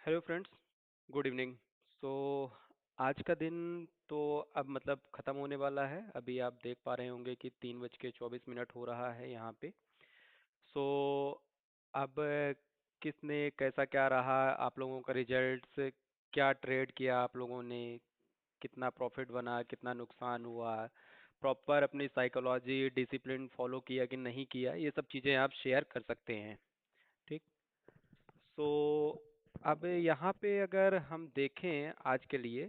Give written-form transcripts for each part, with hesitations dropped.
Hello friends, good evening. So आज का दिन तो अब मतलब ख़त्म होने वाला है। अभी आप देख पा रहे होंगे कि 3:24 हो रहा है यहाँ पे। सो अब किसने कैसा क्या रहा, आप लोगों का रिजल्ट्स, क्या ट्रेड किया आप लोगों ने, कितना प्रॉफिट बना, कितना नुकसान हुआ, प्रॉपर अपनी साइकोलॉजी डिसिप्लिन फॉलो किया कि नहीं किया, ये सब चीज़ें आप शेयर कर सकते हैं। ठीक। सो अब यहाँ पे अगर हम देखें आज के लिए,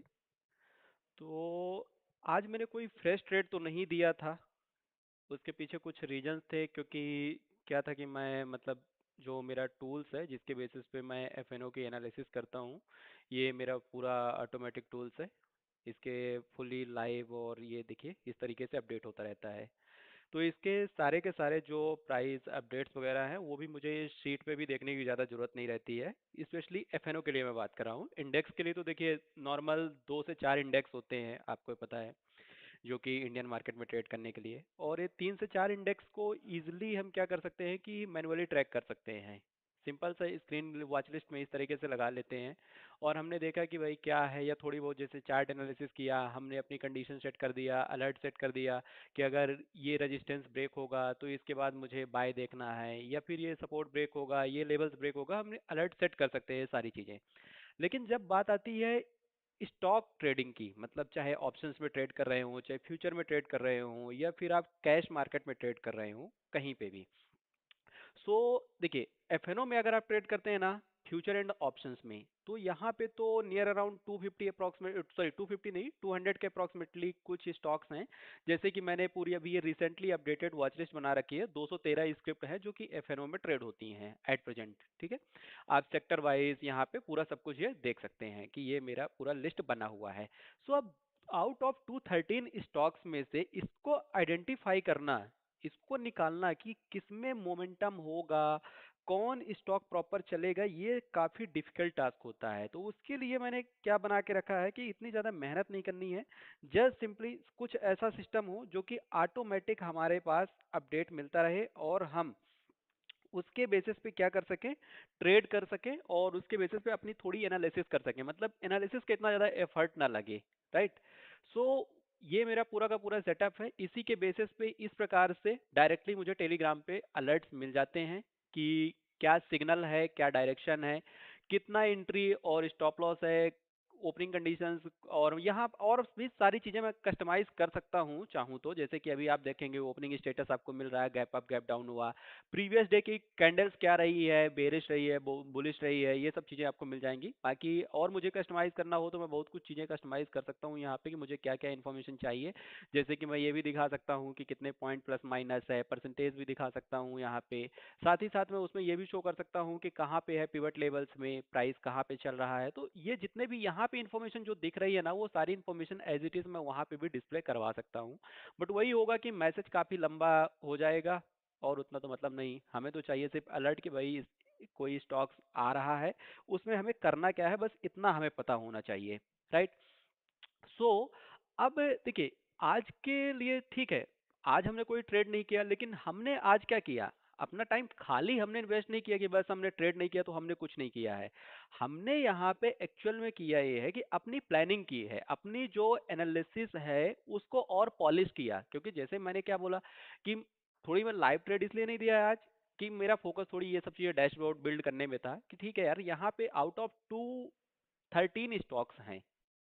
तो आज मैंने कोई फ्रेश ट्रेड तो नहीं दिया था। उसके पीछे कुछ रीजंस थे, क्योंकि क्या था कि मैं मतलब जो मेरा टूल्स है जिसके बेसिस पे मैं एफएनओ की एनालिसिस करता हूँ, ये मेरा पूरा ऑटोमेटिक टूल्स है। इसके फुली लाइव और ये देखिए इस तरीके से अपडेट होता रहता है। तो इसके सारे के सारे जो प्राइस अपडेट्स वगैरह हैं वो भी मुझे शीट पे भी देखने की ज़्यादा ज़रूरत नहीं रहती है। स्पेशली एफएनओ के लिए मैं बात कर रहा हूँ। इंडेक्स के लिए तो देखिए नॉर्मल 2 से 4 इंडेक्स होते हैं, आपको पता है, जो कि इंडियन मार्केट में ट्रेड करने के लिए। और ये 3 से 4 इंडेक्स को ईजिली हम क्या कर सकते हैं कि मैनुअली ट्रैक कर सकते हैं। सिंपल सा स्क्रीन वॉच लिस्ट में इस तरीके से लगा लेते हैं, और हमने देखा कि भाई क्या है, या थोड़ी बहुत जैसे चार्ट एनालिसिस किया, हमने अपनी कंडीशन सेट कर दिया, अलर्ट सेट कर दिया कि अगर ये रेजिस्टेंस ब्रेक होगा तो इसके बाद मुझे बाय देखना है, या फिर ये सपोर्ट ब्रेक होगा, ये लेवल्स ब्रेक होगा, हमने अलर्ट सेट कर सकते हैं सारी चीज़ें। लेकिन जब बात आती है स्टॉक ट्रेडिंग की, मतलब चाहे ऑप्शंस में ट्रेड कर रहे हो, चाहे फ्यूचर में ट्रेड कर रहे हो, या फिर आप कैश मार्केट में ट्रेड कर रहे हो, कहीं पे भी। सो देखिए, एफएनओ में अगर आप ट्रेड करते हैं ना, फ्यूचर एंड ऑप्शंस में, तो यहाँ पे तो नियर अराउंड 250 अप्रोक्सीमेट, सॉरी 250 नहीं, 200 के अप्रोक्सीमेटली कुछ स्टॉक्स हैं। जैसे कि मैंने पूरी अभी ये रिसेंटली अपडेटेड वॉच लिस्ट बना रखी है, 213 स्क्रिप्ट है जो कि एफएनओ में ट्रेड होती हैं एट प्रेजेंट। ठीक है। आप सेक्टर वाइज यहाँ पे पूरा सब कुछ ये देख सकते हैं कि ये मेरा पूरा लिस्ट बना हुआ है। सो अब आउट ऑफ 213 स्टॉक्स में से इसको आइडेंटिफाई करना, इसको निकालना कि किसमें मोमेंटम होगा, कौन स्टॉक प्रॉपर चलेगा, ये काफ़ी डिफिकल्ट टास्क होता है। तो उसके लिए मैंने क्या बना के रखा है कि इतनी ज़्यादा मेहनत नहीं करनी है। जस्ट सिंपली कुछ ऐसा सिस्टम हो जो कि ऑटोमेटिक हमारे पास अपडेट मिलता रहे, और हम उसके बेसिस पे क्या कर सकें, ट्रेड कर सकें, और उसके बेसिस पे अपनी थोड़ी एनालिसिस कर सकें, मतलब एनालिसिस का इतना ज़्यादा एफर्ट ना लगे। राइट। सो ये मेरा पूरा का पूरा सेटअप है। इसी के बेसिस पे इस प्रकार से डायरेक्टली मुझे टेलीग्राम पे अलर्ट्स मिल जाते हैं कि क्या सिग्नल है, क्या डायरेक्शन है, कितना एंट्री और स्टॉप लॉस है, ओपनिंग कंडीशंस, और यहाँ और भी सारी चीज़ें मैं कस्टमाइज कर सकता हूँ चाहूँ तो। जैसे कि अभी आप देखेंगे ओपनिंग स्टेटस आपको मिल रहा है, गैप अप गैप डाउन हुआ, प्रीवियस डे की कैंडल्स क्या रही है, बेरिश रही है, बुलिश रही है, ये सब चीज़ें आपको मिल जाएंगी। बाकी और मुझे कस्टमाइज करना हो तो मैं बहुत कुछ चीज़ें कस्टमाइज कर सकता हूँ यहाँ पे कि मुझे क्या क्या इन्फॉर्मेशन चाहिए। जैसे कि मैं ये भी दिखा सकता हूँ कि कितने पॉइंट प्लस माइनस है, परसेंटेज भी दिखा सकता हूँ यहाँ पे। साथ ही साथ मैं उसमें ये भी शो कर सकता हूँ कि कहाँ पे है पिवट लेवल्स में, प्राइस कहाँ पे चल रहा है। तो ये जितने भी यहाँ पे इन्फॉर्मेशन जो दिख रही है ना, वो सारी इन्फॉर्मेशन एज इट इज़ मैं वहाँ पे भी डिस्प्ले करवा सकता हूँ। बट वही होगा कि मैसेज काफ़ी लंबा हो जाएगा, और उतना तो मतलब नहीं। हमें तो चाहिए सिर्फ अलर्ट कि भाई कोई स्टॉक्स आ रहा है, उसमें हमें करना क्या है, बस इतना हमें पता होना चाहिए। राइट। सो अब देखिए, आज के लिए ठीक है, आज हमने कोई ट्रेड नहीं किया, लेकिन हमने आज क्या किया, अपना टाइम खाली हमने इन्वेस्ट नहीं किया कि बस हमने ट्रेड नहीं किया तो हमने कुछ नहीं किया है। हमने यहाँ पे एक्चुअल में किया ये है कि अपनी प्लानिंग की है, अपनी जो एनालिसिस है उसको और पॉलिश किया। क्योंकि जैसे मैंने क्या बोला कि थोड़ी मैं लाइव ट्रेड इसलिए नहीं दिया है आज कि मेरा फोकस थोड़ी ये सब चीज़ें डैशबोर्ड बिल्ड करने में था कि ठीक है यार, यहाँ पे आउट ऑफ 213 स्टॉक्स हैं,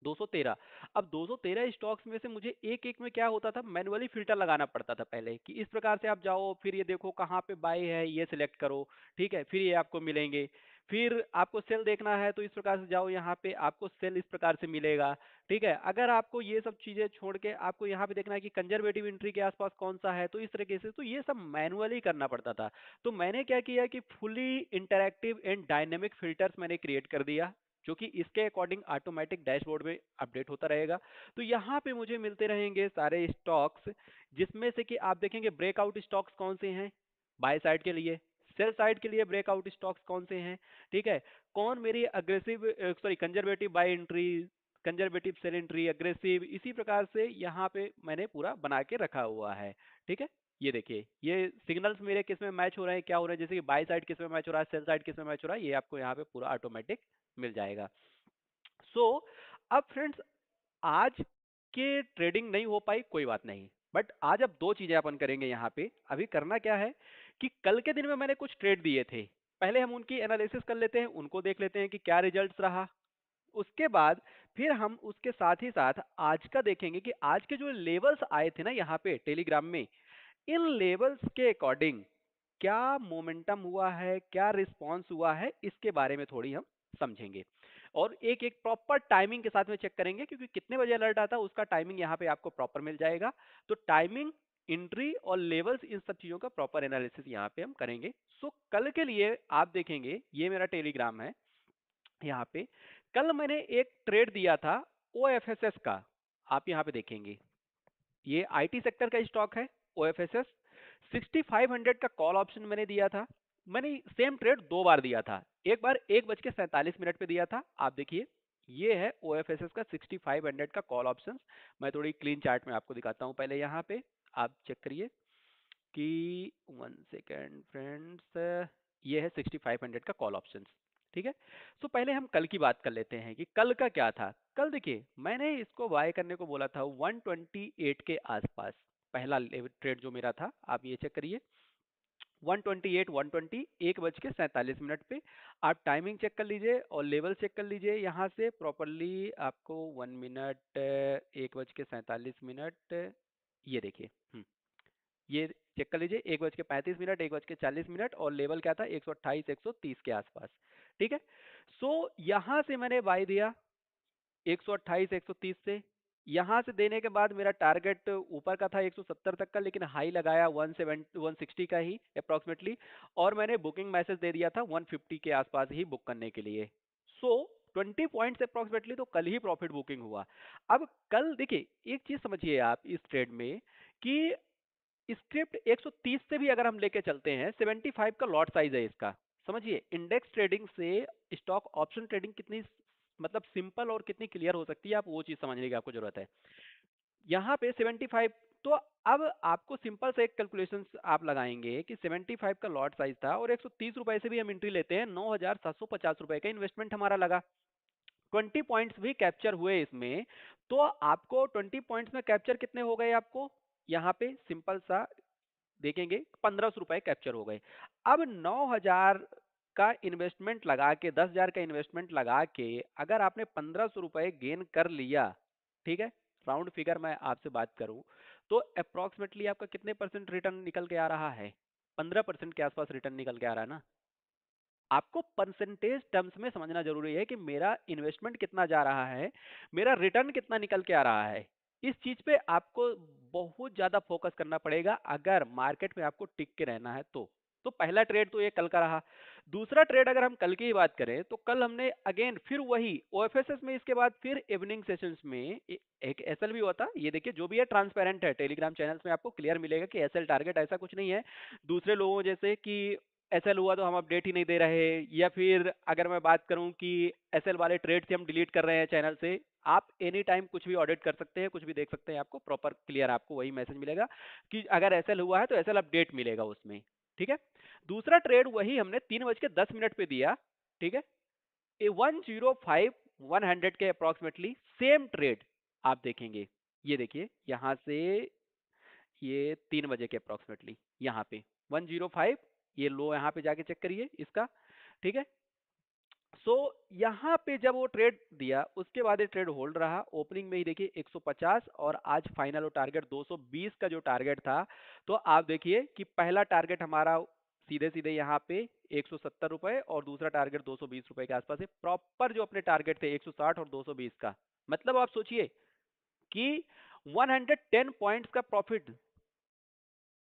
213। अब 213 स्टॉक्स में से मुझे एक एक में क्या होता था, मैनुअली फिल्टर लगाना पड़ता था पहले कि इस प्रकार से आप जाओ, फिर ये देखो कहाँ पे बाय है, ये सिलेक्ट करो। ठीक है, फिर ये आपको मिलेंगे। फिर आपको सेल देखना है तो इस प्रकार से जाओ, यहाँ पे आपको सेल इस प्रकार से मिलेगा। ठीक है, अगर आपको ये सब चीजें छोड़ के आपको यहाँ पे देखना है कि कंजर्वेटिव एंट्री के आसपास कौन सा है, तो इस तरीके से तो ये सब मैनुअली करना पड़ता था। तो मैंने क्या किया कि fully interactive and dynamic filters मैंने क्रिएट कर दिया, जो कि इसके अकॉर्डिंग ऑटोमेटिक डैशबोर्ड में अपडेट होता रहेगा। तो यहाँ पे मुझे मिलते रहेंगे सारे स्टॉक्स, जिसमें से कि आप देखेंगे ब्रेकआउट स्टॉक्स कौन से हैं बाय साइड के लिए, सेल साइड के लिए ब्रेकआउट स्टॉक्स कौन से हैं। ठीक है, कौन मेरी aggressive, sorry conservative buy entry, conservative sell entry, aggressive, इसी प्रकार से यहाँ पे मैंने पूरा बना के रखा हुआ है। ठीक है। ये देखिए, ये सिग्नल्स मेरे किस में मैच हो रहे हैं, क्या हो रहा है, जैसे कि बाई साइड किस में मैच हो रहा है, सेल साइड किस में मैच हो रहा है, ये आपको यहाँ पे पूरा ऑटोमेटिक मिल जाएगा। सो अब फ्रेंड्स, आज के ट्रेडिंग नहीं हो पाई कोई बात नहीं, बट आज अब दो चीजें अपन करेंगे यहाँ पे। अभी करना क्या है कि कल के दिन में मैंने कुछ ट्रेड दिए थे, पहले हम उनकी एनालिसिस कर लेते हैं, उनको देख लेते हैं कि क्या रिजल्ट्स रहा। उसके बाद फिर हम उसके साथ ही साथ आज का देखेंगे कि आज के जो लेवल्स आए थे ना यहाँ पे टेलीग्राम में, इन लेवल्स के अकॉर्डिंग क्या मोमेंटम हुआ है, क्या रिस्पॉन्स हुआ है, इसके बारे में थोड़ी हम समझेंगे। और एक एक प्रॉपर टाइमिंग के साथ में चेक करेंगे, क्योंकि कितने बजे अलर्ट आता है उसका टाइमिंग यहाँ पे आपको प्रॉपर मिल जाएगा। तो टाइमिंग, एंट्री और लेवल्स, इन सब चीजों का प्रॉपर एनालिसिस यहाँ पे हम करेंगे। सो कल के लिए आप देखेंगे, ये मेरा टेलीग्राम है यहाँ पे। कल मैंने एक ट्रेड दिया था ओएफएसएस का, आप यहाँ पे देखेंगे, ये आईटी सेक्टर का स्टॉक है ओएफएसएस। 6500 का कॉल ऑप्शन मैंने दिया था। मैंने सेम ट्रेड दो बार दिया था, एक बार 1:47 पे दिया था। आप देखिए, ये है ओएफएसएस का 6500 का कॉल ऑप्शन। मैं थोड़ी क्लीन चार्ट में आपको दिखाता हूं पहले, यहाँ पे आप चेक करिए कि 1 सेकेंड फ्रेंड्स, ये है 6500 का कॉल ऑप्शन। ठीक है। तो पहले हम कल की बात कर लेते हैं कि कल का क्या था। कल देखिए, मैंने इसको बाय करने को बोला था 128 के आसपास। पहला ट्रेड जो मेरा था, आप ये चेक करिए, 128 120 1:47 पे। आप टाइमिंग चेक कर लीजिए और लेवल चेक कर लीजिए यहाँ से प्रॉपरली। आपको 1 मिनट, 1:47, ये देखिए, ये चेक कर लीजिए, 1:35, 1:40 और लेवल क्या था, 128 130 के आसपास। ठीक है। सो यहाँ से मैंने बाय दिया 128 130 से। यहाँ से देने के बाद मेरा टारगेट ऊपर का था 170 तक का, लेकिन हाई लगाया 170 160 का ही अप्रोक्सीमेटली, और मैंने बुकिंग मैसेज दे दिया था 150 के आसपास ही बुक करने के लिए। सो 20 पॉइंट्स अप्रोक्सीमेटली तो कल ही प्रॉफिट बुकिंग हुआ। अब कल देखिए, एक चीज समझिए आप इस ट्रेड में कि स्क्रिप्ट 130 से भी अगर हम लेके चलते हैं, 75 का लॉट साइज है इसका। समझिए इंडेक्स ट्रेडिंग से स्टॉक ऑप्शन ट्रेडिंग कितनी मतलब सिंपल और कितनी क्लियर हो सकती है, आप वो चीज समझने की आपको जरूरत है। यहाँ पे 75, तो अब आपको सिंपल से एक कैलकुलेशन आप लगाएंगे कि 75 का लॉट साइज था और 130 रुपए से भी हम एंट्री लेते हैं, 9750 रुपए का इन्वेस्टमेंट हमारा लगा। 20 पॉइंट्स भी कैप्चर हुए इसमें। तो आपको 20 पॉइंट्स में कैप्चर कितने हो गए आपको, यहाँ पे सिंपल सा देखेंगे, 1500 रुपए कैप्चर हो गए। अब 9000 का इन्वेस्टमेंट लगा के, 10,000 का इन्वेस्टमेंट लगा के अगर आपने 1500 रुपए गेन कर लिया, ठीक है, राउंड फिगर मैं आपसे बात करूं, तो अप्रोक्सीमेटली आपका कितने परसेंट रिटर्न निकल के आ रहा है, 15% के आसपास रिटर्न निकल के आ रहा है ना। आपको परसेंटेज टर्म्स में समझना जरूरी है कि मेरा इन्वेस्टमेंट कितना जा रहा है, मेरा रिटर्न कितना निकल के आ रहा है। इस चीज पे आपको बहुत ज्यादा फोकस करना पड़ेगा अगर मार्केट में आपको टिक के रहना है तो पहला ट्रेड तो ये कल का रहा। दूसरा ट्रेड अगर हम कल की ही बात करें, तो कल हमने अगेन फिर वही ओएफएसएस में, इसके बाद फिर इवनिंग सेशंस में एक एसएल भी हुआ था। ये देखिए, जो भी है ट्रांसपेरेंट है, टेलीग्राम चैनल्स में आपको क्लियर मिलेगा कि एसएल टारगेट ऐसा कुछ नहीं है दूसरे लोगों जैसे कि एसएल हुआ तो हम अपडेट ही नहीं दे रहे, या फिर अगर मैं बात करूं कि एसएल वाले ट्रेड से हम डिलीट कर रहे हैं चैनल से। आप एनी टाइम कुछ भी ऑडिट कर सकते हैं, कुछ भी देख सकते हैं, आपको प्रॉपर क्लियर आपको वही मैसेज मिलेगा कि अगर एसएल हुआ है तो एसएल अपडेट मिलेगा उसमें। ठीक है। दूसरा ट्रेड वही हमने 3:10 पे दिया। ठीक है। 105 100 के अप्रोक्सीमेटली सेम ट्रेड आप देखेंगे। ये देखिए यहाँ से, ये 3 बजे के अप्रोक्सीमेटली यहाँ पे 105, ये लो यहाँ पे जाके चेक करिए इसका। ठीक है। सो यहाँ पे जब वो ट्रेड दिया, उसके बाद ये ट्रेड होल्ड रहा, ओपनिंग में ही देखिए 150, और आज फाइनल वो टारगेट 220 का जो टारगेट था। तो आप देखिए कि पहला टारगेट हमारा सीधे सीधे यहाँ पे 170 रुपए, और दूसरा टारगेट 220 रुपए के आसपास है। प्रॉपर जो अपने टारगेट थे 160 और 220 का, मतलब आप सोचिए कि 110 पॉइंट्स का प्रॉफिट,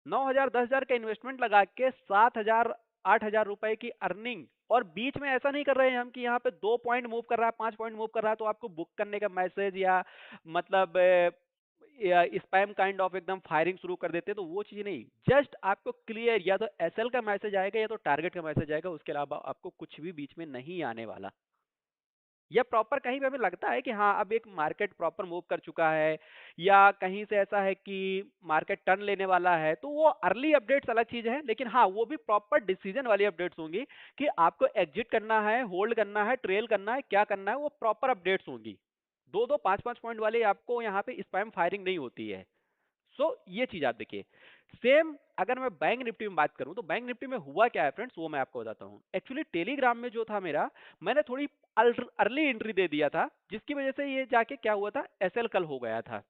9,000 10,000 का इन्वेस्टमेंट लगा के 7,000 8,000 रुपए की अर्निंग। और बीच में ऐसा नहीं कर रहे हैं हम कि यहाँ पे 2 पॉइंट मूव कर रहा है, 5 पॉइंट मूव कर रहा है तो आपको बुक करने का मैसेज या मतलब स्पैम काइंड ऑफ एकदम फायरिंग शुरू कर देते हैं, तो वो चीज नहीं। जस्ट आपको क्लियर या तो एसएल का मैसेज आएगा या तो टारगेट का मैसेज आएगा, उसके अलावा आपको कुछ भी बीच में नहीं आने वाला। या प्रॉपर कहीं पे हमें लगता है कि हाँ अब एक मार्केट प्रॉपर मूव कर चुका है, या कहीं से ऐसा है कि मार्केट टर्न लेने वाला है, तो वो अर्ली अपडेट्स अलग चीज है, लेकिन हाँ वो भी प्रॉपर डिसीजन वाली अपडेट्स होंगी कि आपको एग्जिट करना है, होल्ड करना है, ट्रेल करना है, क्या करना है, वो प्रॉपर अपडेट्स होंगी। दो दो पांच पांच पॉइंट वाले आपको यहाँ पे स्पैम फायरिंग नहीं होती है। ये चीज आप देखिए। सेम अगर मैं बैंक निफ्टी में बात करूं, तो बैंक निफ्टी में हुआ क्या है फ्रेंड्स, वो मैं आपको बताता हूं। एक्चुअली टेलीग्राम में जो था मेरा, मैंने थोड़ी अर्ली एंट्री दे दिया था, जिसकी वजह से ये जाके क्या हुआ था, एसएल कल हो गया था।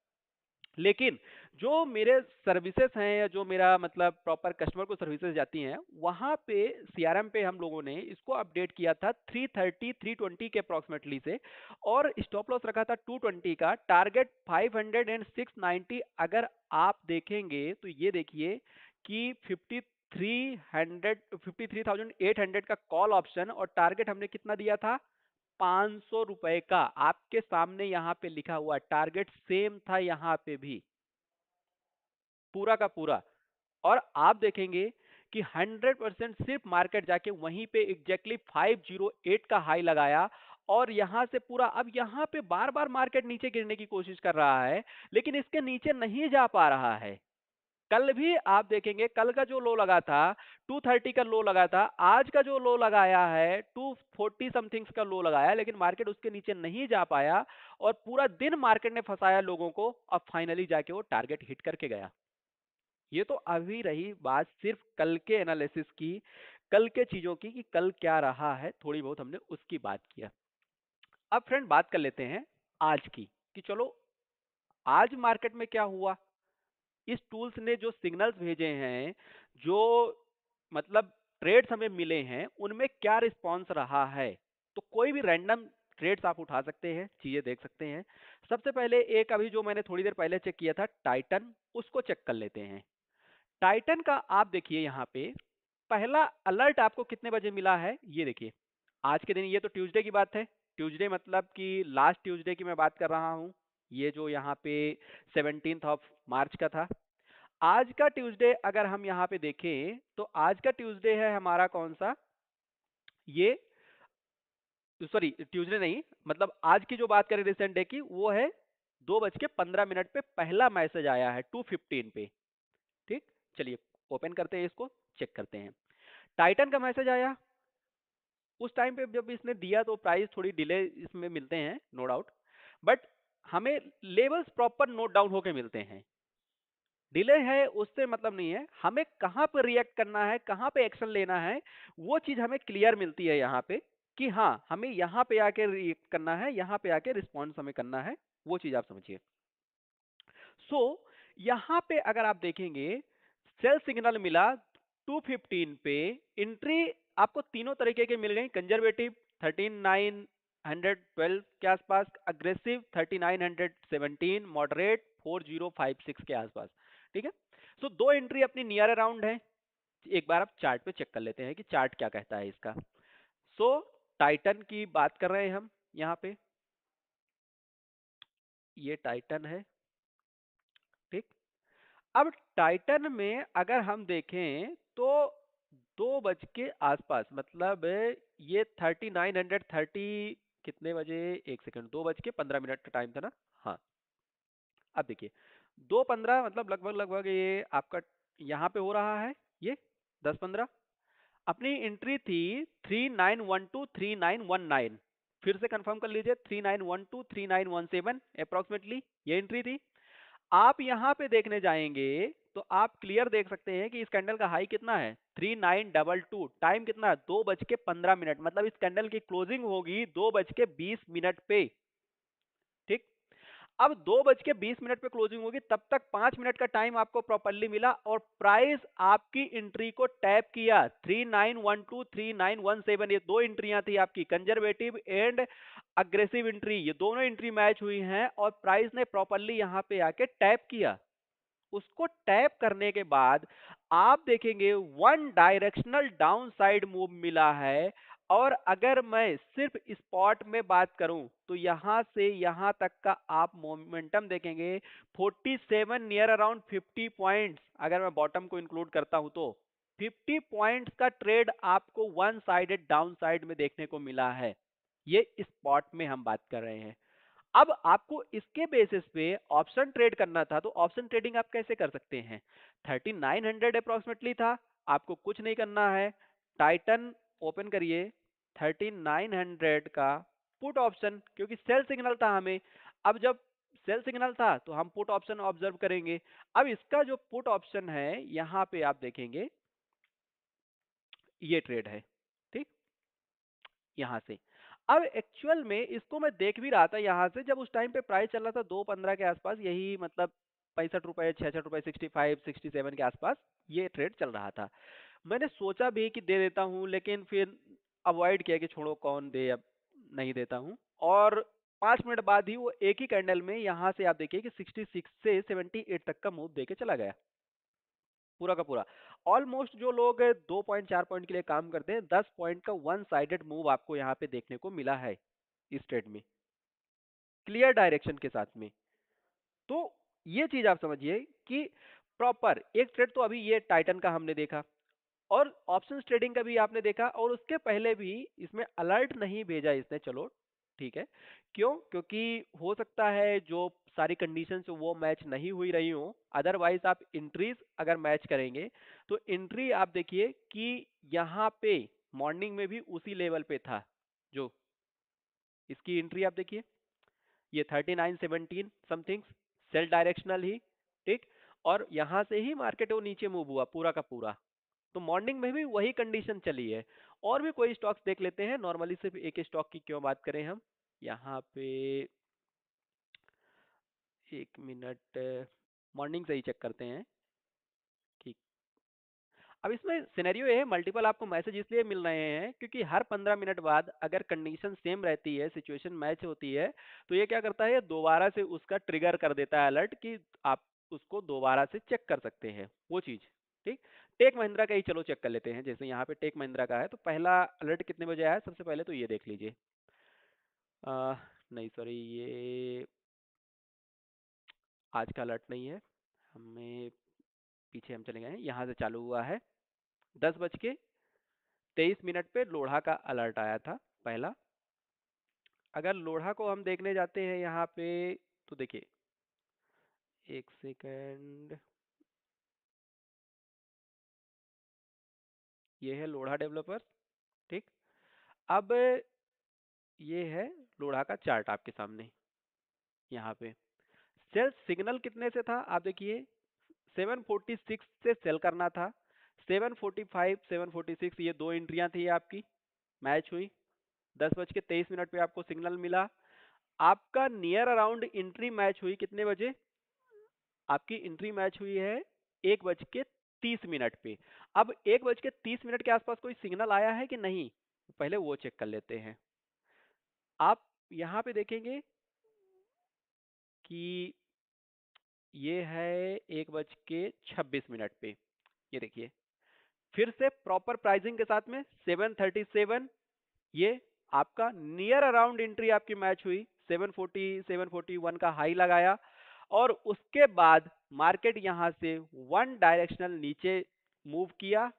लेकिन जो मेरे सर्विसेज हैं, या जो मेरा मतलब प्रॉपर कस्टमर को सर्विसेज जाती हैं, वहां पे सीआरएम पे हम लोगों ने इसको अपडेट किया था 330 320 के अप्रोक्सीमेटली से, और स्टॉप लॉस रखा था 220 का, टारगेट 500 एंड 690। अगर आप देखेंगे तो ये देखिए कि 53,800 का कॉल ऑप्शन, और टारगेट हमने कितना दिया था, 500 रुपए का। आपके सामने यहाँ पे लिखा हुआ टारगेट सेम था यहाँ पे भी, पूरा का पूरा। और आप देखेंगे कि 100% सिर्फ मार्केट जाके वहीं पे एग्जैक्टली 508 का हाई लगाया, और यहां से पूरा, अब यहां पे बार बार मार्केट नीचे गिरने की कोशिश कर रहा है, लेकिन इसके नीचे नहीं जा पा रहा है। कल भी आप देखेंगे, कल का जो लो लगा था 230 का लो लगा था, आज का जो लो लगाया है 240 समथिंग्स का लो लगाया, लेकिन मार्केट उसके नीचे नहीं जा पाया, और पूरा दिन मार्केट ने फंसाया लोगों को, अब फाइनली जाके वो टारगेट हिट करके गया। ये तो अभी रही बात सिर्फ कल के एनालिसिस की, कल के चीजों की, कि कल क्या रहा है, थोड़ी बहुत हमने उसकी बात किया। अब फ्रेंड बात कर लेते हैं आज की, कि चलो आज मार्केट में क्या हुआ। इस टूल्स ने जो सिग्नल्स भेजे हैं, जो मतलब ट्रेड्स हमें मिले हैं, उनमें क्या रिस्पॉन्स रहा है। तो कोई भी रैंडम ट्रेड्स आप उठा सकते हैं, चीजें देख सकते हैं। सबसे पहले एक अभी जो मैंने थोड़ी देर पहले चेक किया था टाइटन, उसको चेक कर लेते हैं। टाइटन का आप देखिए यहाँ पे पहला अलर्ट आपको कितने बजे मिला है, ये देखिए। आज के दिन, ये तो ट्यूसडे की बात है, ट्यूसडे मतलब कि लास्ट ट्यूसडे की मैं बात कर रहा हूँ। ये जो यहाँ पे 17th ऑफ मार्च का था। आज का ट्यूसडे अगर हम यहाँ पे देखें, तो आज का ट्यूसडे है हमारा कौन सा, ये सॉरी ट्यूसडे नहीं, मतलब आज की जो बात करें रिसेंट डे की, वो है 2:15 पे पहला मैसेज आया है 2:15 पे। ठीक, चलिए ओपन करते हैं इसको, चेक करते हैं। टाइटन का मैसेज आया, उस टाइम पे जब इसने दिया तो प्राइस थोड़ी डिले इसमें मिलते हैं, नो डाउट, बट हमें लेवल्स प्रॉपर नोट डाउन होके मिलते हैं। डिले है उससे मतलब नहीं है, हमें कहाँ पे रिएक्ट करना है, कहाँ पे एक्शन लेना है, वो चीज हमें क्लियर मिलती है यहाँ पे, कि हाँ हमें यहाँ पे आके रिएक्ट करना है, यहाँ पे आके रिस्पॉन्स हमें करना है, वो चीज आप समझिए। सो यहाँ पे अगर आप देखेंगे, सेल सिग्नल मिला 215 पे, एंट्री आपको तीनों तरीके के मिल गई। कंजर्वेटिव 13912 के आसपास, अग्रेसिव 3917, मॉडरेट 4056 के आसपास। ठीक है, सो दो एंट्री अपनी नियर अराउंड है। एक बार आप चार्ट पे चेक कर लेते हैं कि चार्ट क्या कहता है इसका। सो टाइटन की बात कर रहे हैं हम यहाँ पे, ये टाइटन है। ठीक, अब टाइटन में अगर हम देखें तो 2 बज के आसपास, मतलब ये 3930, कितने बजे, एक सेकंड, 2:15 का टाइम था ना। हाँ, अब देखिए 2:15 मतलब लगभग लगभग ये आपका यहाँ पे हो रहा है, ये 10:15। अपनी एंट्री थी 3912 3919, फिर से कंफर्म कर लीजिए, 3912 3917 अप्रोक्सीमेटली ये एंट्री थी। आप यहाँ पे देखने जाएंगे तो आप क्लियर देख सकते हैं कि इस कैंडल का हाई कितना है, 3922। टाइम कितना है, 2:15, मतलब इस कैंडल की क्लोजिंग होगी 2:20 पे। ठीक, अब 2:20 पे क्लोजिंग होगी, तब तक 5 मिनट का टाइम आपको प्रॉपरली मिला, और प्राइस आपकी एंट्री को टैप किया 3912 3917। ये दो एंट्रियां थी आपकी, कंजर्वेटिव एंड अग्रेसिव एंट्री, ये दोनों एंट्री मैच हुई हैं, और प्राइस ने प्रॉपरली यहां पे आके टैप किया। उसको टैप करने के बाद आप देखेंगे one directional down side move मिला है। और अगर मैं सिर्फ स्पॉट में बात करूं, तो यहां से यहां तक का आप मोमेंटम देखेंगे 47 नियर अराउंड 50 पॉइंट्स, अगर मैं बॉटम को इंक्लूड करता हूं तो 50 पॉइंट्स का ट्रेड आपको वन साइडेड डाउन साइड में देखने को मिला है। ये स्पॉट में हम बात कर रहे हैं। अब आपको इसके बेसिस पे ऑप्शन ट्रेड करना था, तो ऑप्शन ट्रेडिंग आप कैसे कर सकते हैं? 3900 अप्रोक्सीमेटली था, आपको कुछ नहीं करना है, टाइटन ओपन करिए, 3900 का पुट ऑप्शन, क्योंकि सेल सिग्नल था हमें। अब जब सेल सिग्नल था तो हम पुट ऑप्शन ऑब्जर्व करेंगे। अब इसका जो पुट ऑप्शन है यहाँ पे आप देखेंगे, ये ट्रेड है, ठीक, यहाँ से। अब एक्चुअल में इसको मैं देख भी रहा था यहाँ से, जब उस टाइम पे प्राइस चल रहा था 215 के आसपास, यही मतलब 65 रुपए 66 रुपए 65 67 के आसपास ये ट्रेड चल रहा था। मैंने सोचा भी कि दे देता हूँ, लेकिन फिर अवॉइड किया कि छोड़ो कौन दे, अब नहीं देता हूँ। और 5 मिनट बाद ही वो एक ही कैंडल में यहाँ से आप देखिए कि 66 से 78 तक का मूव देके चला गया, पूरा का पूरा। ऑलमोस्ट जो लोग 2 पॉइंट 4 पॉइंट के लिए काम करते हैं, 10 पॉइंट का वन साइडेड मूव आपको यहाँ पे देखने को मिला है इस ट्रेड में, क्लियर डायरेक्शन के साथ में। तो ये चीज आप समझिए कि प्रॉपर एक ट्रेड तो अभी ये टाइटन का हमने देखा, और ऑप्शंस ट्रेडिंग का भी आपने देखा, और उसके पहले भी इसमें अलर्ट नहीं भेजा इसने, चलो ठीक है। क्यों? क्योंकि हो सकता है जो सारी कंडीशंस वो मैच नहीं हुई रही हो, अदरवाइज आप इंट्रीज अगर मैच करेंगे तो एंट्री आप देखिए कि यहाँ पे मॉर्निंग में भी उसी लेवल पे था, जो इसकी एंट्री आप देखिए, ये 3917 समथिंग, सेल डायरेक्शनल ही, ठीक। और यहां से ही मार्केट वो नीचे मूव हुआ पूरा का पूरा। तो मॉर्निंग में भी वही कंडीशन चली है। और भी कोई स्टॉक्स देख लेते हैं, नॉर्मली सिर्फ एक स्टॉक की क्यों बात करें हम यहाँ पे, एक मिनट, मॉर्निंग से ही चेक करते हैं कि अब इसमें सिनेरियो ये है, मल्टीपल आपको मैसेज इसलिए मिल रहे हैं क्योंकि हर 15 मिनट बाद अगर कंडीशन सेम रहती है, सिचुएशन मैच होती है, तो ये क्या करता है, ये दोबारा से उसका ट्रिगर कर देता है अलर्ट कि आप उसको दोबारा से चेक कर सकते हैं वो चीज, ठीक। टेक महिंद्रा का ही चलो चेक कर लेते हैं, जैसे यहाँ पे टेक महिंद्रा का है, तो पहला अलर्ट कितने बजे आया, सबसे पहले तो ये देख लीजिए। नहीं सॉरी, ये आज का अलर्ट नहीं है, हमें पीछे हम चले गए हैं, यहाँ से चालू हुआ है 10:23 पे लोढ़ा का अलर्ट आया था पहला। अगर लोढ़ा को हम देखने जाते हैं यहाँ पे, तो देखिए, एक सेकंड, ये है लोढ़ा डेवलपर्स, ठीक। अब ये है लोढ़ा का चार्ट आपके सामने, यहाँ पे सेल सिग्नल कितने से था आप देखिए, 746 से सेल करना था, 745 746 ये दो एंट्रियां थी आपकी, मैच हुई, 10:23 पे आपको सिग्नल मिला। आपका नियर अराउंड एंट्री मैच हुई कितने बजे, आपकी एंट्री मैच हुई है 1:30 पे। अब 1:30 के आसपास कोई सिग्नल आया है कि नहीं, पहले वो चेक कर लेते हैं। आप यहाँ पे देखेंगे कि ये है 1:26 पे, ये देखिए, फिर से प्रॉपर प्राइसिंग के साथ में 737, ये आपका नियर अराउंड एंट्री आपकी मैच हुई, 740 741 का हाई लगाया, और उसके बाद मार्केट यहां से वन डायरेक्शनल नीचे मूव किया,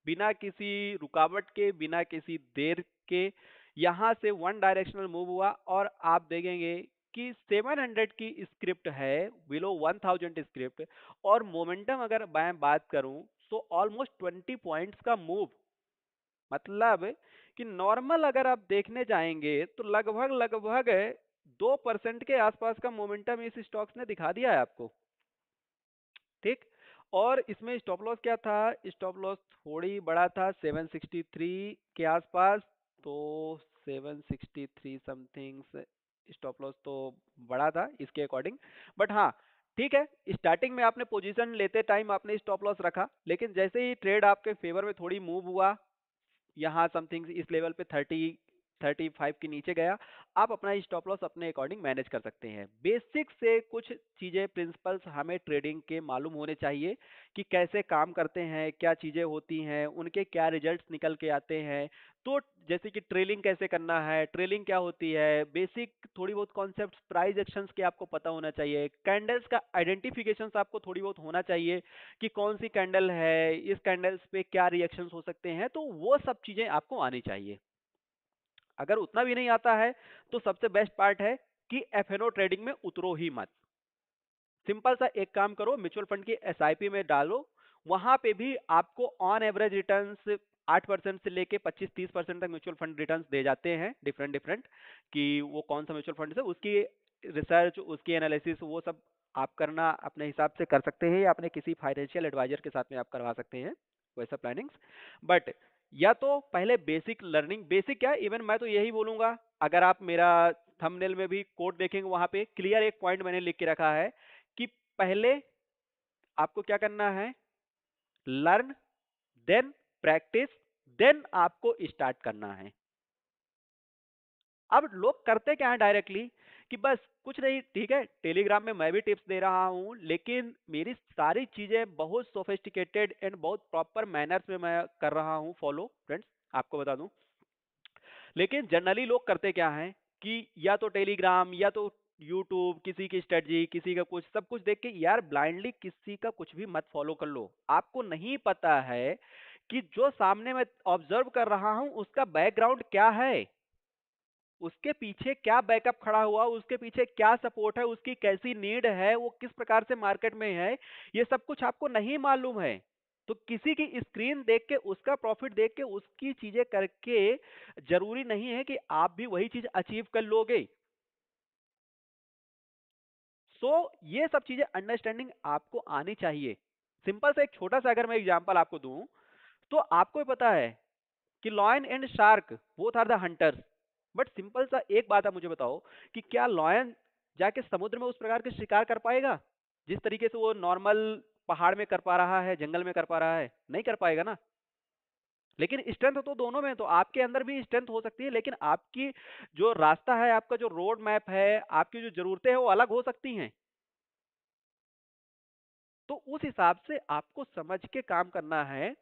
बिना किसी रुकावट के, बिना किसी देर के, यहां से वन डायरेक्शनल मूव हुआ। और आप देखेंगे कि 700 की स्क्रिप्ट है, बिलो 1000 स्क्रिप्ट, और मोमेंटम अगर मैं बात करूं तो ऑलमोस्ट 20 पॉइंट्स का मूव, मतलब कि नॉर्मल अगर आप देखने जाएंगे तो लगभग लगभग 2% के आसपास का मोमेंटम इस स्टॉक्स ने दिखा दिया है आपको, ठीक। और इसमें स्टॉप लॉस क्या था, स्टॉप लॉस थोड़ी बड़ा था 763 के आसपास, तो 763 समथिंग स्टॉप लॉस तो बड़ा था इसके अकॉर्डिंग। बट हाँ, ठीक है, स्टार्टिंग में आपने पोजीशन लेते टाइम आपने स्टॉप लॉस रखा, लेकिन जैसे ही ट्रेड आपके फेवर में थोड़ी मूव हुआ, यहाँ समथिंग इस लेवल पे 35 के नीचे गया, आप अपना स्टॉप लॉस अपने अकॉर्डिंग मैनेज कर सकते हैं। बेसिक से कुछ चीजें, प्रिंसिपल्स हमें ट्रेडिंग के मालूम होने चाहिए कि कैसे काम करते हैं, क्या चीजें होती हैं, उनके क्या रिजल्ट्स निकल के आते हैं। तो जैसे कि ट्रेलिंग कैसे करना है, ट्रेलिंग क्या होती है, बेसिक थोड़ी बहुत कॉन्सेप्ट्स, प्राइस एक्शंस के आपको पता होना चाहिए, कैंडल्स का आइडेंटिफिकेशन आपको थोड़ी बहुत होना चाहिए कि कौन सी कैंडल है, इस कैंडल्स पे क्या रिएक्शंस हो सकते हैं, तो वो सब चीजें आपको आनी चाहिए। अगर उतना भी नहीं आता है तो सबसे बेस्ट पार्ट है कि एफएनओ ट्रेडिंग में उतरो ही मत। सिंपल सा एक काम करो, म्यूचुअल फंड की एसआईपी में डालो, वहां पे भी आपको ऑन एवरेज रिटर्न्स 8% से लेके 25-30% तक म्यूचुअल फंड रिटर्न्स दे जाते हैं, डिफरेंट डिफरेंट, कि वो कौन सा म्यूचुअल फंड है उसकी रिसर्च, उसकी एनालिसिस, वो सब आप करना अपने हिसाब से कर सकते हैं, या अपने किसी फाइनेंशियल एडवाइजर के साथ में आप करवा सकते हैं वैसा प्लानिंग्स। बट या तो पहले बेसिक लर्निंग, बेसिक क्या, इवन मैं तो यही बोलूंगा, अगर आप मेरा थंबनेल में भी कोड देखेंगे, वहां पे क्लियर एक पॉइंट मैंने लिख के रखा है कि पहले आपको क्या करना है, लर्न, देन प्रैक्टिस, देन आपको स्टार्ट करना है। अब लोग करते क्या है डायरेक्टली, कि बस कुछ नहीं, ठीक है, टेलीग्राम में मैं भी टिप्स दे रहा हूं, लेकिन मेरी सारी चीजें बहुत सोफिस्टिकेटेड एंड बहुत प्रॉपर मैनर्स में मैं कर रहा हूं फॉलो, फ्रेंड्स, आपको बता दूं। लेकिन जनरली लोग करते क्या हैं कि या तो टेलीग्राम या तो यूट्यूब, किसी की स्ट्रेटजी, किसी का कुछ, सब कुछ देख के यार ब्लाइंडली किसी का कुछ भी मत फॉलो कर लो। आपको नहीं पता है कि जो सामने मैं ऑब्जर्व कर रहा हूं उसका बैकग्राउंड क्या है, उसके पीछे क्या बैकअप खड़ा हुआ, उसके पीछे क्या सपोर्ट है, उसकी कैसी नीड है, वो किस प्रकार से मार्केट में है, ये सब कुछ आपको नहीं मालूम है। तो किसी की स्क्रीन देख के, उसका प्रॉफिट देख के, उसकी चीजें करके जरूरी नहीं है कि आप भी वही चीज अचीव कर लोगे। सो ये सब चीजें अंडरस्टैंडिंग आपको आनी चाहिए। सिंपल से एक छोटा सा अगर मैं एग्जांपल आपको दूं, तो आपको ही पता है कि lion and shark both are the hunters. But simple सा एक बात आप मुझे बताओ कि क्या लॉयन जाके समुद्र में उस प्रकार के शिकार कर पाएगा जिस तरीके से वो नॉर्मल पहाड़ में कर पा रहा है, जंगल में कर पा रहा है? नहीं कर पाएगा ना। लेकिन स्ट्रेंथ तो दोनों में, तो आपके अंदर भी स्ट्रेंथ हो सकती है, लेकिन आपकी जो रास्ता है, आपका जो रोड मैप है, आपकी जो जरूरतें हैं वो अलग हो सकती हैं। तो उस हिसाब से आपको समझ के काम करना है।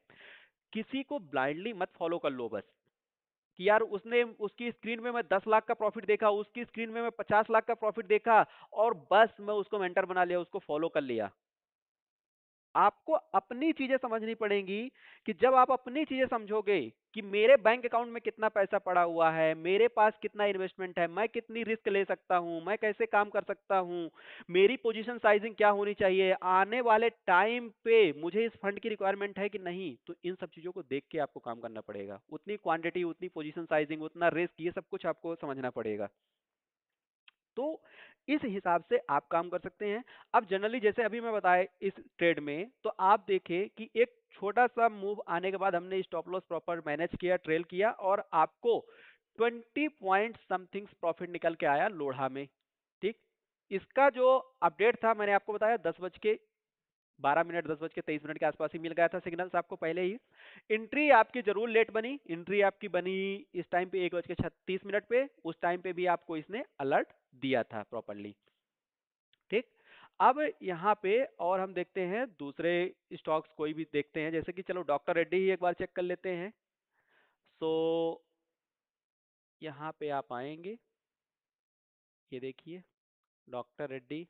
किसी को ब्लाइंडली मत फॉलो कर लो बस, कि यार उसने, उसकी स्क्रीन में मैं 10 लाख का प्रॉफिट देखा, उसकी स्क्रीन में मैं 50 लाख का प्रॉफिट देखा, और बस मैं उसको मेंटर बना लिया, उसको फॉलो कर लिया। आपको अपनी चीजें समझनी पड़ेंगी, कि जब आप अपनी चीजें समझोगे कि मेरे बैंक अकाउंट में कितना पैसा पड़ा हुआ है, मेरे पास कितना इन्वेस्टमेंट है, मैं कितनी रिस्क ले सकता हूं, मैं कैसे काम कर सकता हूं, मेरी पोजीशन साइजिंग क्या होनी चाहिए, आने वाले टाइम पे मुझे इस फंड की रिक्वायरमेंट है कि नहीं, तो इन सब चीजों को देख के आपको काम करना पड़ेगा। उतनी क्वांटिटी, उतनी पोजीशन साइजिंग, उतना रिस्क, ये सब कुछ आपको समझना पड़ेगा। तो इस हिसाब से आप काम कर सकते हैं। अब जनरली जैसे अभी मैं बताया इस ट्रेड में, तो आप देखें कि एक छोटा सा मूव आने के बाद हमने स्टॉप लॉस प्रॉपर मैनेज किया, ट्रेल किया, और आपको 20 पॉइंट समथिंग प्रॉफिट निकल के आया लोढ़ा में। ठीक, इसका जो अपडेट था मैंने आपको बताया 10:12 मिनट, 10:23 के आसपास ही मिल गया था सिग्नल्स आपको पहले ही। एंट्री आपकी जरूर लेट बनी, एंट्री आपकी बनी इस टाइम पे 1:36 पे, उस टाइम पे भी आपको इसने अलर्ट दिया था प्रॉपरली। ठीक, अब यहाँ पे और हम देखते हैं दूसरे स्टॉक्स कोई भी देखते हैं, जैसे कि चलो डॉक्टर रेड्डी ही एक बार चेक कर लेते हैं। सो यहाँ पे आप आएंगे, ये देखिए डॉक्टर रेड्डी।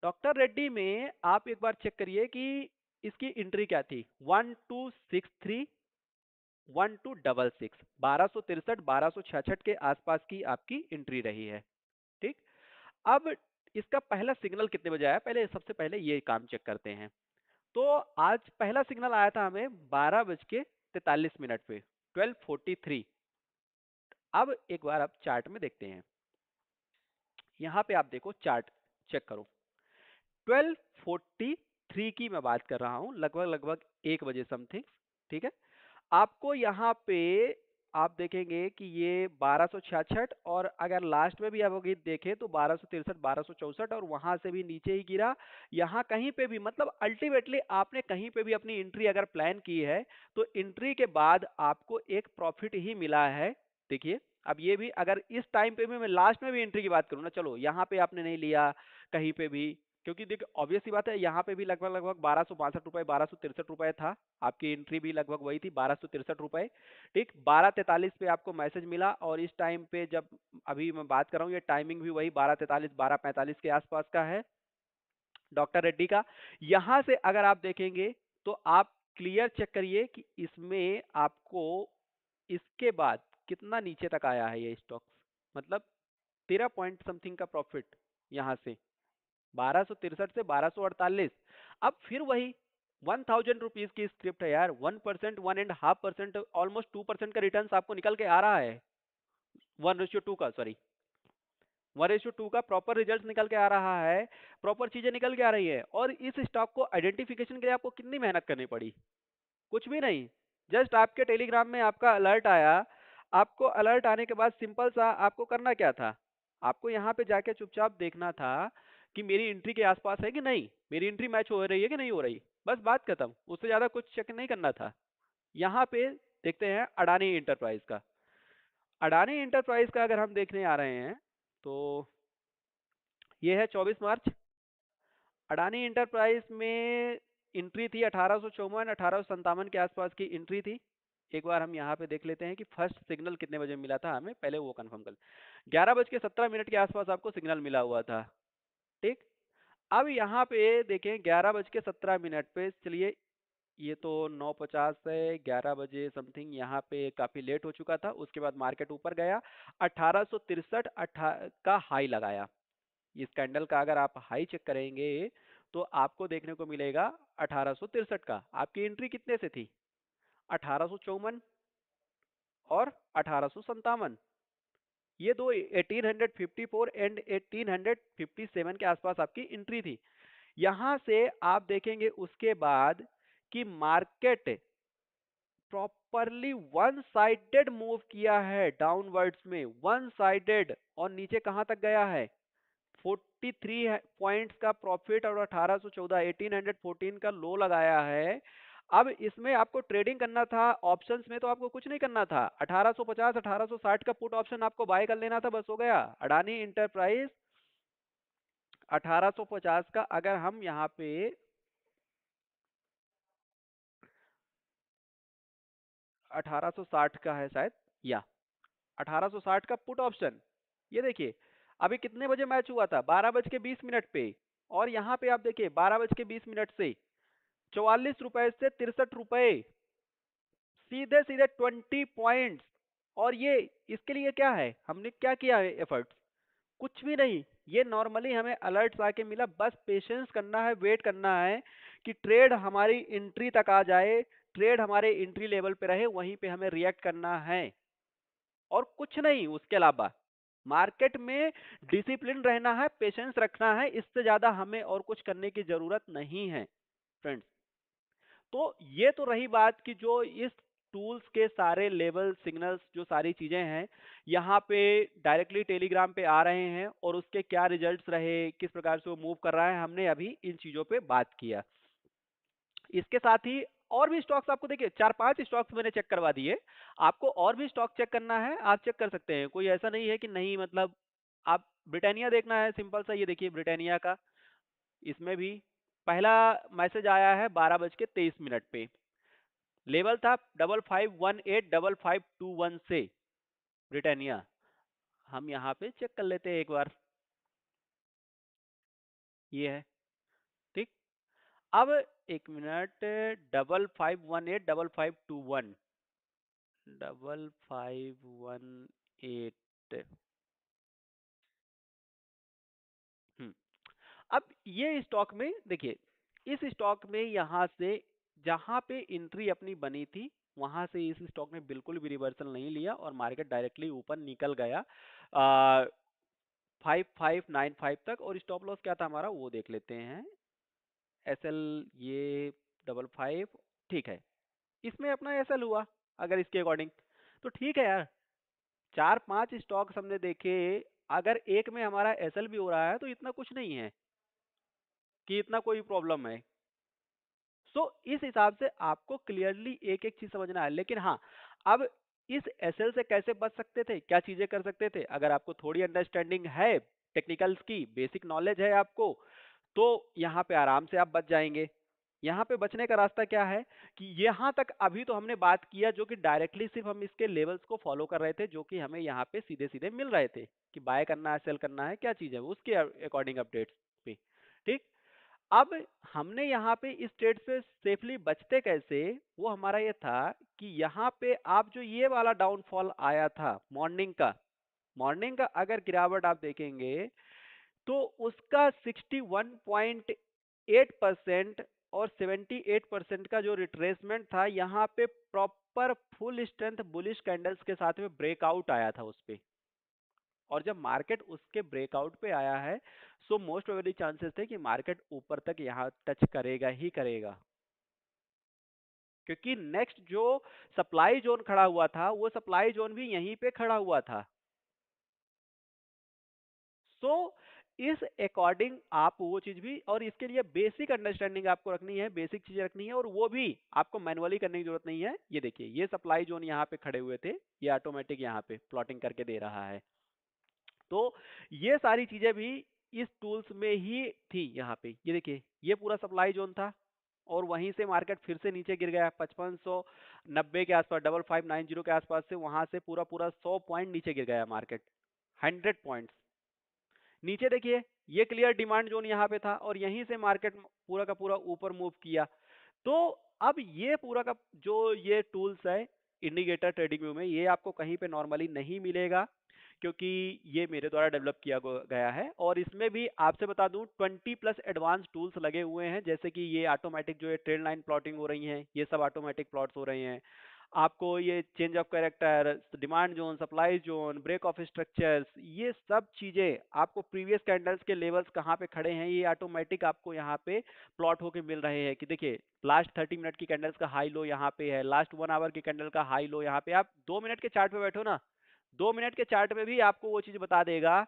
डॉक्टर रेड्डी में आप एक बार चेक करिए कि इसकी एंट्री क्या थी, 1263, 1266, 1263, 1266 के आसपास की आपकी एंट्री रही है। ठीक, अब इसका पहला सिग्नल कितने बजे आया, पहले सबसे पहले ये काम चेक करते हैं। तो आज पहला सिग्नल आया था हमें 12:43 पे, 12:43। अब एक बार आप चार्ट में देखते हैं, यहाँ पे आप देखो चार्ट चेक करो, 12:43 की मैं बात कर रहा हूँ, लगभग लगभग 1 बजे समथिंग। ठीक है, आपको यहाँ पे आप देखेंगे कि ये 1266, और अगर लास्ट में भी आप अगर देखें तो 1263, 1264, और वहां से भी नीचे ही गिरा। यहाँ कहीं पे भी, मतलब अल्टीमेटली आपने कहीं पे भी अपनी एंट्री अगर प्लान की है, तो एंट्री के बाद आपको एक प्रॉफिट ही मिला है। देखिए, अब ये भी अगर इस टाइम पे भी मैं लास्ट में भी एंट्री की बात करूँ ना, चलो यहाँ पे आपने नहीं लिया कहीं पे भी, क्योंकि देखिए ऑब्वियस सी बात है, यहाँ पे भी लगभग लगभग 1262 रुपए, 1263 रुपए था, आपकी एंट्री भी लगभग वही थी, 1263 रुपए। ठीक, 12:43 पे आपको मैसेज मिला, और इस टाइम पे जब अभी मैं बात कर रहा हूँ, ये टाइमिंग भी वही 12:43, 12:45 के आसपास का है डॉक्टर रेड्डी का। यहां से अगर आप देखेंगे तो आप क्लियर चेक करिए कि इसमें आपको इसके बाद कितना नीचे तक आया है ये स्टॉक, मतलब 13 पॉइंट समथिंग का प्रॉफिट यहाँ से, 1263 से 1248। अब फिर वही 1000 रुपीज की स्क्रिप्ट है यार, 1%, 1.5%, ऑलमोस्ट 2% का रिटर्न आपको निकल के आ रहा है, 1:2 का, सॉरी 1:2 का प्रॉपर रिजल्ट निकल के आ रहा है, प्रॉपर चीजें निकल के आ रही है। और इस स्टॉक को आइडेंटिफिकेशन के लिए आपको कितनी मेहनत करनी पड़ी? कुछ भी नहीं, जस्ट आपके टेलीग्राम में आपका अलर्ट आया, आपको अलर्ट आने के बाद सिंपल सा आपको करना क्या था, आपको यहाँ पे जाके चुपचाप देखना था कि मेरी एंट्री के आसपास है कि नहीं, मेरी एंट्री मैच हो रही है कि नहीं हो रही, बस बात खत्म, उससे ज्यादा कुछ चेक नहीं करना था। यहाँ पे देखते हैं अडानी इंटरप्राइज का। अडानी इंटरप्राइज का अगर हम देखने आ रहे हैं तो ये है 24 मार्च। अडानी इंटरप्राइज में एंट्री थी 1854, 1857 के आसपास की एंट्री थी। एक बार हम यहाँ पे देख लेते हैं कि फर्स्ट सिग्नल कितने बजे मिला था हमें, पहले वो कंफर्म कर। 11:17 के आसपास आपको सिग्नल मिला हुआ था, ठीक। अब यहाँ पे देखें 11:17 पे, चलिए ये तो 9:50 है, 11 बजे समथिंग यहाँ पे काफी लेट हो चुका था, उसके बाद मार्केट ऊपर गया, 1863 का हाई लगाया। इस कैंडल का अगर आप हाई चेक करेंगे तो आपको देखने को मिलेगा 1863 का। आपकी एंट्री कितने से थी? 1854 और 1857, ये दो 1854 एंड 1857 के आसपास आपकी एंट्री थी। यहां से आप देखेंगे उसके बाद कि market properly one sided move किया है डाउनवर्ड्स में, वन साइडेड, और नीचे कहां तक गया है? 43 पॉइंट्स का प्रॉफिट और 1814 1814 का लो लगाया है। अब इसमें आपको ट्रेडिंग करना था ऑप्शंस में, तो आपको कुछ नहीं करना था, 1850 1860 का पुट ऑप्शन आपको बाय कर लेना था, बस हो गया। अडानी इंटरप्राइज 1850 का, अगर हम यहाँ पे 1860 का है शायद, या 1860 का पुट ऑप्शन, ये देखिए अभी कितने बजे मैच हुआ था, 12:20 पे। और यहाँ पे आप देखिए 12:20 से 44 रुपए से 63 रुपए, सीधे सीधे 20 पॉइंट्स। और ये इसके लिए क्या है, हमने क्या किया है एफर्ट्स? कुछ भी नहीं, ये नॉर्मली हमें अलर्ट्स आके मिला, बस पेशेंस करना है, वेट करना है कि ट्रेड हमारी एंट्री तक आ जाए, ट्रेड हमारे एंट्री लेवल पे रहे, वहीं पे हमें रिएक्ट करना है और कुछ नहीं। उसके अलावा मार्केट में डिसिप्लिन रहना है, पेशेंस रखना है, इससे ज्यादा हमें और कुछ करने की जरूरत नहीं है फ्रेंड्स। तो ये तो रही बात कि जो इस टूल्स के सारे लेवल सिग्नल्स, जो सारी चीजें हैं यहाँ पे डायरेक्टली टेलीग्राम पे आ रहे हैं और उसके क्या रिजल्ट्स रहे, किस प्रकार से वो मूव कर रहा है, हमने अभी इन चीजों पे बात किया। इसके साथ ही और भी स्टॉक्स आपको देखिए 4-5 स्टॉक्स मैंने चेक करवा दिए, आपको और भी स्टॉक चेक करना है आप चेक कर सकते हैं, कोई ऐसा नहीं है कि नहीं। मतलब आप ब्रिटानिया देखना है, सिंपल सा, ये देखिए ब्रिटानिया का, इसमें भी पहला मैसेज आया है 12:23 पे, लेवल था 5518 5521 से ब्रिटानिया। हम यहाँ पे चेक कर लेते हैं एक बार, ये है, ठीक। अब एक मिनट, 5518 5521, 5518। हम्म, अब ये स्टॉक में देखिए, इस स्टॉक में यहाँ से जहाँ पे एंट्री अपनी बनी थी, वहां से इस स्टॉक ने बिल्कुल भी रिवर्सल नहीं लिया और मार्केट डायरेक्टली ऊपर निकल गया 5595 तक। और स्टॉप लॉस क्या था हमारा वो देख लेते हैं, एस एल, ये 55, ठीक है, इसमें अपना एस एल हुआ अगर इसके अकॉर्डिंग, तो ठीक है यार। 4-5 स्टॉक्स हमने देखे, अगर एक में हमारा एस एल भी हो रहा है तो इतना कुछ नहीं है कि इतना कोई प्रॉब्लम है। सो इस हिसाब से आपको क्लियरली एक एक चीज समझना है। लेकिन हाँ, अब इस एसएल से कैसे बच सकते थे, क्या चीजें कर सकते थे, अगर आपको थोड़ी अंडरस्टैंडिंग है, टेक्निकल्स की बेसिक नॉलेज है आपको, तो यहाँ पे आराम से आप बच जाएंगे। यहाँ पे बचने का रास्ता क्या है कि यहाँ तक अभी तो हमने बात किया जो कि डायरेक्टली सिर्फ हम इसके लेवल्स को फॉलो कर रहे थे, जो कि हमें यहाँ पे सीधे सीधे मिल रहे थे कि बाय करना है, सेल करना है, क्या चीज है, उसके अकॉर्डिंग अपडेट्स पे, ठीक। अब हमने यहाँ पे इस ट्रेड से सेफली बचते कैसे, वो हमारा ये था कि यहाँ पे आप जो ये वाला डाउनफॉल आया था मॉर्निंग का अगर गिरावट आप देखेंगे तो उसका 61.8% और 78% का जो रिट्रेसमेंट था यहाँ पे proper full strength bullish candles के साथ में ब्रेकआउट आया था उस पे। और जब मार्केट उसके ब्रेकआउट पे आया है, सो मोस्ट प्रोबेबली चांसेस थे कि मार्केट ऊपर तक यहाँ टच करेगा ही करेगा, क्योंकि नेक्स्ट जो सप्लाई जोन खड़ा हुआ था वो सप्लाई जोन भी यहीं पे खड़ा हुआ था। सो इस अकॉर्डिंग आप वो चीज भी, और इसके लिए बेसिक अंडरस्टैंडिंग आपको रखनी है, बेसिक चीजें रखनी है, और वो भी आपको मैनुअली करने की जरूरत नहीं है। ये देखिए, ये सप्लाई जोन यहाँ पे खड़े हुए थे, ये ऑटोमेटिक यहाँ पे प्लॉटिंग करके दे रहा है। तो ये सारी चीजें भी इस टूल्स में ही थी। यहाँ पे ये देखिए, ये पूरा सप्लाई जोन था और वहीं से मार्केट फिर से नीचे गिर गया 5590 के आसपास, 5590 के आसपास से वहां से पूरा पूरा 100 पॉइंट नीचे गिर गया मार्केट, 100 पॉइंट्स नीचे। देखिए, ये क्लियर डिमांड जोन यहाँ पे था और यहीं से मार्केट पूरा का पूरा ऊपर मूव किया। तो अब ये पूरा का जो ये टूल्स है इंडिकेटर ट्रेडिंग व्यू में, ये आपको कहीं पे नॉर्मली नहीं मिलेगा, क्योंकि ये मेरे द्वारा डेवलप किया गया है। और इसमें भी आपसे बता दूं 20+ एडवांस टूल्स लगे हुए हैं, जैसे कि ये ऑटोमेटिक जो है ट्रेड लाइन प्लॉटिंग हो रही है, ये सब ऑटोमेटिक प्लॉट्स हो रहे हैं। आपको ये change of character, demand zone, supply zone, break of structures, ये सब चीजें आपको प्रीवियस कैंडल्स के लेवल्स कहाँ पे खड़े हैं ये ऑटोमेटिक आपको यहाँ पे प्लॉट होके मिल रहे हैं। कि देखिए, लास्ट 30 मिनट की कैंडल्स का हाई लो यहाँ पे है, लास्ट 1 आवर की कैंडल का हाई लो यहाँ पे। आप 2 मिनट के चार्ट पे बैठो ना, 2 मिनट के चार्ट में भी आपको वो चीज बता देगा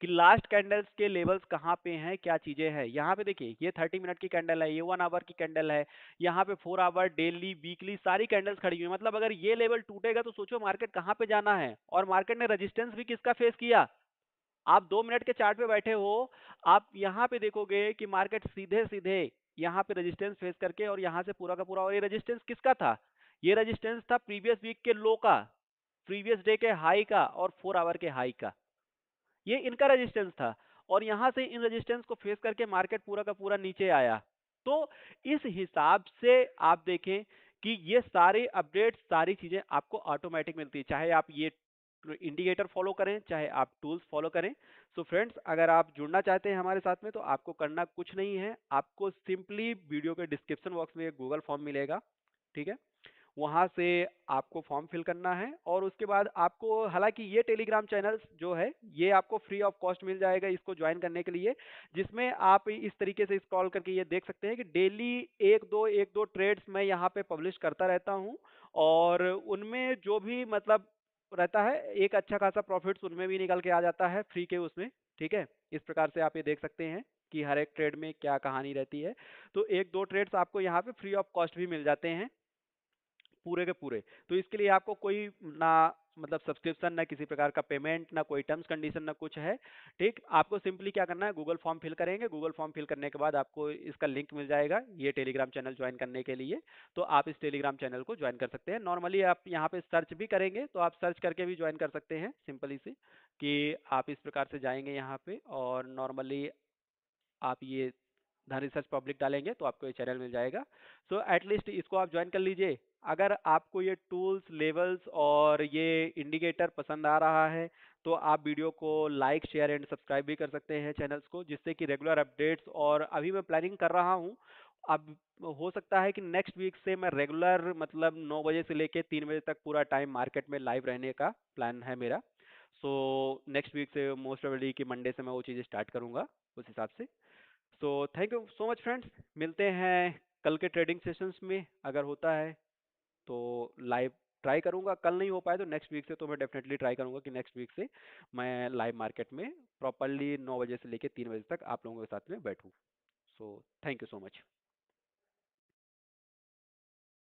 कि लास्ट कैंडल्स के लेवल्स कहाँ पे हैं, क्या चीजें हैं। यहाँ पे देखिए, ये 30 मिनट की कैंडल है, ये 1 आवर की कैंडल है, यहाँ पे 4 आवर, डेली, वीकली सारी कैंडल्स खड़ी हुई है। मतलब अगर ये लेवल टूटेगा तो सोचो मार्केट कहाँ पे जाना है। और मार्केट ने रेजिस्टेंस भी किसका फेस किया, आप 2 मिनट के चार्ट पे बैठे हो, आप यहाँ पे देखोगे कि मार्केट सीधे सीधे यहाँ पे रेजिस्टेंस फेस करके और यहाँ से पूरा का पूरा, और ये रेजिस्टेंस किसका था, ये रेजिस्टेंस था प्रीवियस वीक के लो का, प्रीवियस डे के हाई का और 4 आवर के हाई का, ये इनका रेजिस्टेंस था। और यहां से इन रेजिस्टेंस को फेस करके मार्केट पूरा का पूरा नीचे आया। तो इस हिसाब से आप देखें कि ये सारे अपडेट्स, सारी चीजें आपको ऑटोमेटिक मिलती है, चाहे आप ये इंडिकेटर फॉलो करें, चाहे आप टूल्स फॉलो करें। सो फ्रेंड्स, अगर आप जुड़ना चाहते हैं हमारे साथ में तो आपको करना कुछ नहीं है, आपको सिंपली वीडियो के डिस्क्रिप्शन बॉक्स में एक गूगल फॉर्म मिलेगा, ठीक है, वहां से आपको फॉर्म फिल करना है। और उसके बाद आपको, हालांकि ये टेलीग्राम चैनल जो है ये आपको फ्री ऑफ कॉस्ट मिल जाएगा इसको ज्वाइन करने के लिए, जिसमें आप इस तरीके से स्क्रॉल करके ये देख सकते हैं कि डेली एक दो ट्रेड्स मैं यहाँ पे पब्लिश करता रहता हूँ। और उनमें जो भी मतलब रहता है, एक अच्छा खासा प्रॉफिट्स उनमें भी निकल के आ जाता है फ्री के उसमें, ठीक है। इस प्रकार से आप ये देख सकते हैं कि हर एक ट्रेड में क्या कहानी रहती है। तो एक दो ट्रेड्स आपको यहाँ पे फ्री ऑफ कॉस्ट भी मिल जाते हैं पूरे के पूरे। तो इसके लिए आपको कोई ना मतलब सब्सक्रिप्शन, ना किसी प्रकार का पेमेंट, ना कोई टर्म्स कंडीशन, ना कुछ है, ठीक। आपको सिंपली क्या करना है, गूगल फॉर्म फिल करेंगे, गूगल फॉर्म फिल करने के बाद आपको इसका लिंक मिल जाएगा ये टेलीग्राम चैनल ज्वाइन करने के लिए। तो आप इस टेलीग्राम चैनल को ज्वाइन कर सकते हैं। नॉर्मली आप यहाँ पे सर्च भी करेंगे तो आप सर्च करके भी ज्वाइन कर सकते हैं, सिंपली से कि आप इस प्रकार से जाएंगे यहाँ पे और नॉर्मली आप ये धन रिसर्च पब्लिक डालेंगे तो आपको ये चैनल मिल जाएगा। सो एटलीस्ट इसको आप ज्वाइन कर लीजिए। अगर आपको ये टूल्स, लेवल्स और ये इंडिकेटर पसंद आ रहा है तो आप वीडियो को लाइक, शेयर एंड सब्सक्राइब भी कर सकते हैं चैनल्स को, जिससे कि रेगुलर अपडेट्स। और अभी मैं प्लानिंग कर रहा हूँ, अब हो सकता है कि नेक्स्ट वीक से मैं रेगुलर मतलब 9 बजे से लेके 3 बजे तक पूरा टाइम मार्केट में लाइव रहने का प्लान है मेरा। सो नेक्स्ट वीक से मोस्ट प्रोबेबली कि मंडे से मैं वो चीज़ें स्टार्ट करूँगा उस हिसाब से। सो thank you so much friends, मिलते हैं कल के ट्रेडिंग सेशंस में। अगर होता है तो लाइव ट्राई करूंगा, कल नहीं हो पाए तो नेक्स्ट वीक से तो मैं डेफिनेटली ट्राई करूंगा कि नेक्स्ट वीक से मैं लाइव मार्केट में प्रॉपरली 9 बजे से लेके 3 बजे तक आप लोगों के साथ में बैठूं। So thank you so much.